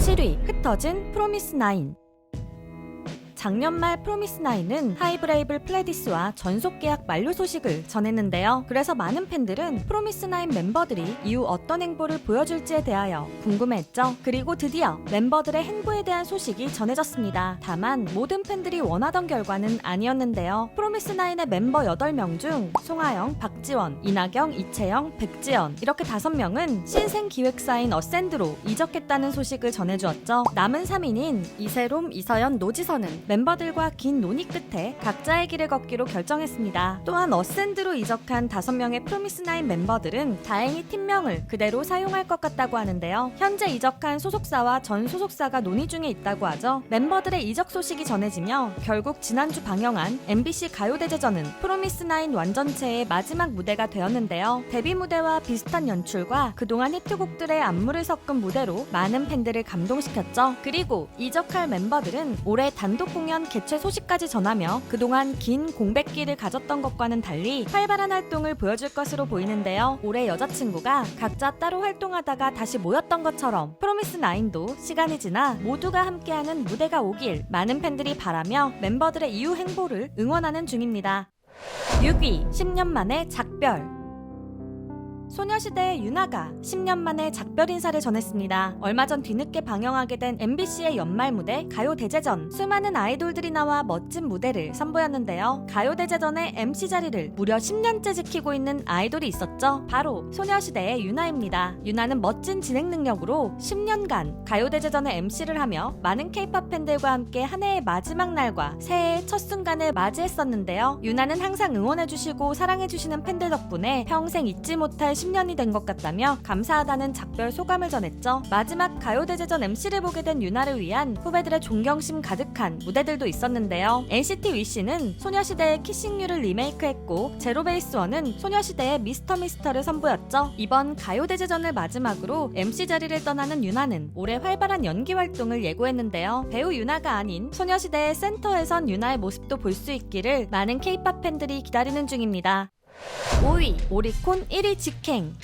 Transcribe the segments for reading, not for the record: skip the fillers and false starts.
7위 흩어진 프로미스나인. 작년 말 프로미스나인은 하이브레이블 플레디스와 전속 계약 만료 소식을 전했는데요. 그래서 많은 팬들은 프로미스나인 멤버들이 이후 어떤 행보를 보여줄지에 대하여 궁금해했죠. 그리고 드디어 멤버들의 행보에 대한 소식이 전해졌습니다. 다만 모든 팬들이 원하던 결과는 아니었는데요. 프로미스나인의 멤버 8명 중 송하영, 박지원, 이나경, 이채영, 백지연 이렇게 5명은 신생 기획사인 어센드로 이적했다는 소식을 전해주었죠. 남은 3인인 이세롬, 이서연, 노지선은 멤버들과 긴 논의 끝에 각자의 길을 걷기로 결정했습니다. 또한 어센드로 이적한 5명의 프로미스나인 멤버들은 다행히 팀명을 그대로 사용할 것 같다고 하는데요. 현재 이적한 소속사와 전 소속사가 논의 중에 있다고 하죠. 멤버들의 이적 소식이 전해지며 결국 지난주 방영한 MBC 가요대제전은 프로미스나인 완전체의 마지막 무대가 되었는데요. 데뷔 무대와 비슷한 연출과 그동안 히트곡들의 안무를 섞은 무대로 많은 팬들을 감동시켰죠. 그리고 이적할 멤버들은 올해 단독 공연 개최 소식까지 전하며 그동안 긴 공백기를 가졌던 것과는 달리 활발한 활동을 보여줄 것으로 보이는데요. 올해 여자친구가 각자 따로 활동하다가 다시 모였던 것처럼 프로미스나인도 시간이 지나 모두가 함께하는 무대가 오길 많은 팬들이 바라며 멤버들의 이후 행보를 응원하는 중입니다. 6위 10년 만에 작별. 소녀시대의 유나가 10년 만에 작별 인사를 전했습니다. 얼마 전 뒤늦게 방영하게 된 MBC의 연말 무대 가요대제전. 수많은 아이돌들이 나와 멋진 무대를 선보였는데요. 가요대제전의 MC 자리를 무려 10년째 지키고 있는 아이돌이 있었죠. 바로 소녀시대의 유나입니다. 유나는 멋진 진행 능력으로 10년간 가요대제전의 MC를 하며 많은 K-POP 팬들과 함께 한 해의 마지막 날과 새해의 첫 순간을 맞이했었는데요. 유나는 항상 응원해주시고 사랑해주시는 팬들 덕분에 평생 잊지 못할 10년이 된 것 같다며 감사하다는 작별 소감을 전했죠. 마지막 가요대제전 MC를 보게 된 유나를 위한 후배들의 존경심 가득한 무대들도 있었는데요. NCT 위시는 소녀시대의 키싱 유를 리메이크했고 제로베이스원은 소녀시대의 미스터 미스터를 선보였죠. 이번 가요대제전을 마지막으로 MC 자리를 떠나는 유나는 올해 활발한 연기 활동을 예고했는데요. 배우 유나가 아닌 소녀시대의 센터에선 유나의 모습도 볼 수 있기를 많은 K-POP 팬들이 기다리는 중입니다. 5위 오리콘 1위 직행.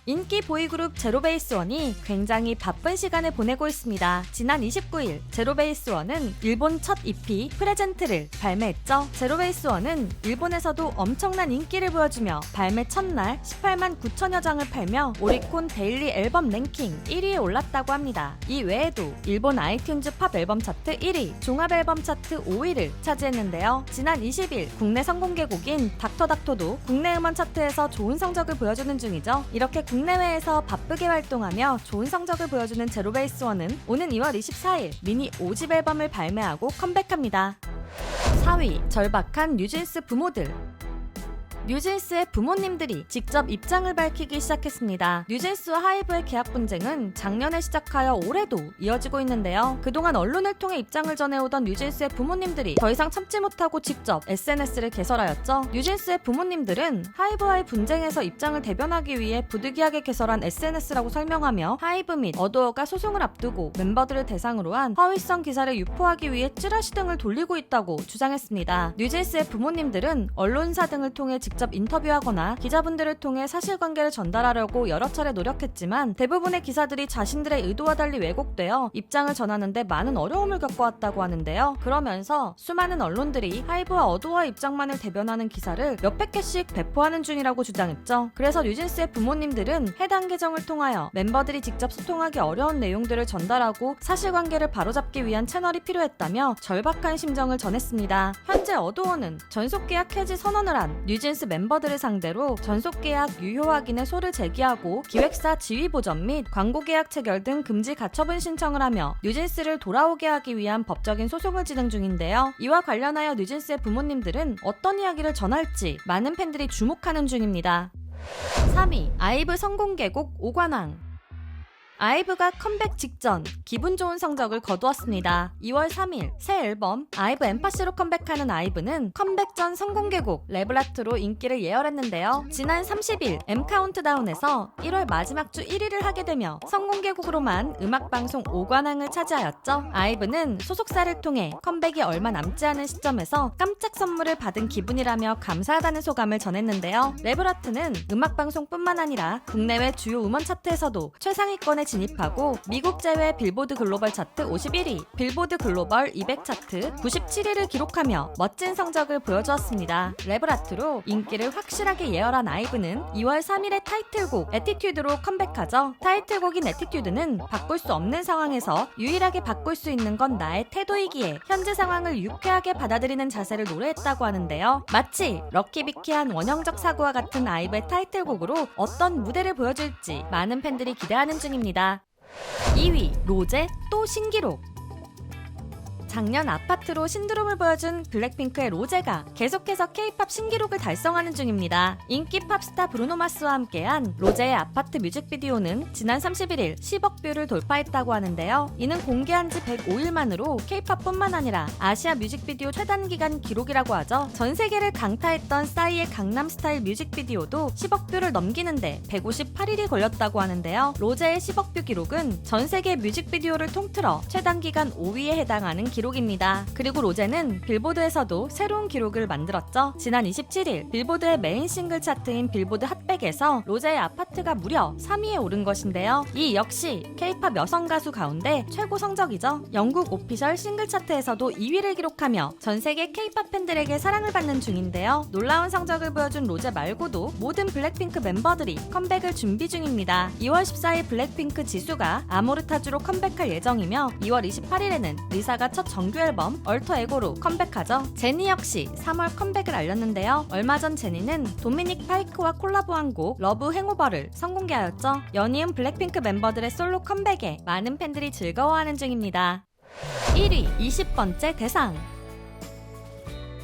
인기 보이그룹 제로베이스원이 굉장히 바쁜 시간을 보내고 있습니다. 지난 29일 제로베이스원은 일본 첫 EP 프레젠트를 발매했죠. 제로베이스원은 일본에서도 엄청난 인기를 보여주며 발매 첫날 18만 9천여 장을 팔며 오리콘 데일리 앨범 랭킹 1위에 올랐다고 합니다. 이 외에도 일본 아이튠즈 팝 앨범 차트 1위, 종합 앨범 차트 5위를 차지했는데요. 지난 20일 국내 선공개곡인 닥터닥터도 국내 음원 차트에서 좋은 성적을 보여주는 중이죠. 이렇게 국내외에서 바쁘게 활동하며 좋은 성적을 보여주는 제로베이스원은 오는 2월 24일 미니 5집 앨범을 발매하고 컴백합니다. 4위 절박한 뉴진스 부모들. 뉴진스의 부모님들이 직접 입장을 밝히기 시작했습니다. 뉴진스와 하이브의 계약 분쟁은 작년에 시작하여 올해도 이어지고 있는데요. 그동안 언론을 통해 입장을 전해오던 뉴진스의 부모님들이 더 이상 참지 못하고 직접 SNS를 개설하였죠. 뉴진스의 부모님들은 하이브와의 분쟁에서 입장을 대변하기 위해 부득이하게 개설한 SNS라고 설명하며 하이브 및 어도어가 소송을 앞두고 멤버들을 대상으로 한 허위성 기사를 유포하기 위해 찌라시 등을 돌리고 있다고 주장했습니다. 뉴진스의 부모님들은 언론사 등을 통해 직접 인터뷰하거나 기자분들을 통해 사실관계를 전달하려고 여러 차례 노력했지만 대부분의 기사들이 자신들의 의도와 달리 왜곡되어 입장을 전하는데 많은 어려움을 겪어왔다고 하는데요. 그러면서 수많은 언론들이 하이브와 어도어 입장만을 대변하는 기사를 몇백 개씩 배포하는 중이라고 주장했죠. 그래서 뉴진스의 부모님들은 해당 계정을 통하여 멤버들이 직접 소통하기 어려운 내용들을 전달하고 사실관계를 바로잡기 위한 채널이 필요했다며 절박한 심정을 전했습니다. 현재 어도어는 전속계약 해지 선언을 한 뉴진스 멤버들을 상대로 전속계약 유효 확인의 소를 제기하고 기획사 지위 보전 및 광고계약 체결 등 금지 가처분 신청을 하며 뉴진스를 돌아오게 하기 위한 법적인 소송을 진행 중인데요. 이와 관련하여 뉴진스의 부모님들은 어떤 이야기를 전할지 많은 팬들이 주목하는 중입니다. 3위 아이브 선공개곡 오관왕. 아이브가 컴백 직전 기분 좋은 성적을 거두었습니다. 2월 3일 새 앨범 아이브 엠파시로 컴백하는 아이브는 컴백 전 선공개곡 레블라트로 인기를 예열했는데요. 지난 30일 M카운트다운에서 1월 마지막 주 1위를 하게 되며 선공개곡으로만 음악방송 5관왕을 차지하였죠. 아이브는 소속사를 통해 컴백이 얼마 남지 않은 시점에서 깜짝 선물을 받은 기분이라며 감사하다는 소감을 전했는데요. 레블라트는 음악방송뿐만 아니라 국내외 주요 음원 차트에서도 최상위권에 10강에 진입하고 미국 제외 빌보드 글로벌 차트 51위, 빌보드 글로벌 200 차트 97위를 기록하며 멋진 성적을 보여주었습니다. 랩을 아트로 인기를 확실하게 예열한 아이브는 2월 3일에 타이틀곡 애티튜드로 컴백하죠. 타이틀곡인 애티튜드는 바꿀 수 없는 상황에서 유일하게 바꿀 수 있는 건 나의 태도이기에 현재 상황을 유쾌하게 받아들이는 자세를 노래했다고 하는데요. 마치 럭키비키한 원형적 사고와 같은 아이브의 타이틀곡으로 어떤 무대를 보여줄지 많은 팬들이 기대하는 중입니다. 2위 로제 또 신기록. 작년 아파트로 신드롬을 보여준 블랙핑크의 로제가 계속해서 K-팝 신기록을 달성하는 중입니다. 인기 팝스타 브루노마스와 함께한 로제의 아파트 뮤직비디오는 지난 31일 10억 뷰를 돌파했다고 하는데요. 이는 공개한 지 105일만으로 K-팝뿐만 아니라 아시아 뮤직비디오 최단 기간 기록이라고 하죠. 전 세계를 강타했던 싸이의 강남스타일 뮤직비디오도 10억 뷰를 넘기는데 158일이 걸렸다고 하는데요. 로제의 10억 뷰 기록은 전 세계 뮤직비디오를 통틀어 최단 기간 5위에 해당하는 기록입니다. 그리고 로제는 빌보드에서도 새로운 기록을 만들었죠. 지난 27일 빌보드의 메인 싱글 차트인 빌보드 핫백에서 로제의 아파트가 무려 3위에 오른 것인데요. 이 역시 K-팝 여성 가수 가운데 최고 성적이죠. 영국 오피셜 싱글 차트에서도 2위를 기록하며 전 세계 K-팝 팬들에게 사랑을 받는 중인데요. 놀라운 성적을 보여준 로제 말고도 모든 블랙핑크 멤버들이 컴백을 준비 중입니다. 2월 14일 블랙핑크 지수가 아모르타주로 컴백할 예정이며 2월 28일에는 리사가 첫 정규 앨범 얼터 에고로 컴백하죠. 제니 역시 3월 컴백을 알렸는데요. 얼마 전 제니는 도미닉 파이크와 콜라보한 곡 러브 행오버를 선공개하였죠. 연이은 블랙핑크 멤버들의 솔로 컴백에 많은 팬들이 즐거워하는 중입니다. 1위 20번째 대상.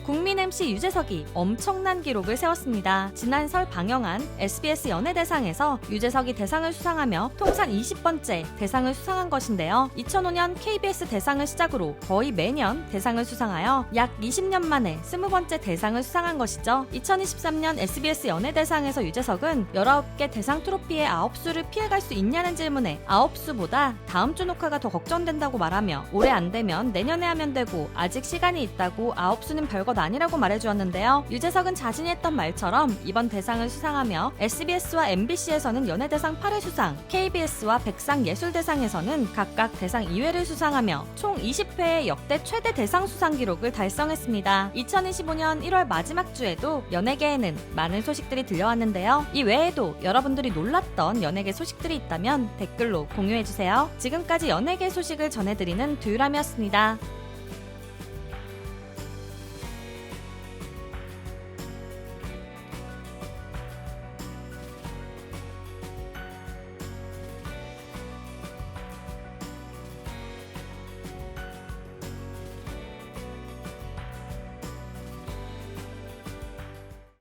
국민 MC 유재석이 엄청난 기록을 세웠습니다. 지난 설 방영한 SBS 연예대상에서 유재석이 대상을 수상하며 통산 20번째 대상을 수상한 것인데요. 2005년 KBS 대상을 시작으로 거의 매년 대상을 수상하여 약 20년 만에 20번째 대상을 수상한 것이죠. 2023년 SBS 연예대상에서 유재석은 19개 대상 트로피의 9수를 피해갈 수 있냐는 질문에 9수보다 다음 주 녹화가 더 걱정된다고 말하며 올해 안 되면 내년에 하면 되고 아직 시간이 있다고 9수는 별것 아니라고 말해주었는데요. 유재석은 자신이 했던 말처럼 이번 대상을 수상하며 SBS와 MBC에서는 연예대상 8회 수상, KBS와 백상 예술대상에서는 각각 대상 2회를 수상하며 총 20회의 역대 최대 대상 수상 기록을 달성했습니다. 2025년 1월 마지막 주에도 연예계에는 많은 소식들이 들려왔는데요. 이 외에도 여러분들이 놀랐던 연예계 소식들이 있다면 댓글로 공유해주세요. 지금까지 연예계 소식을 전해드리는 두유람이었습니다.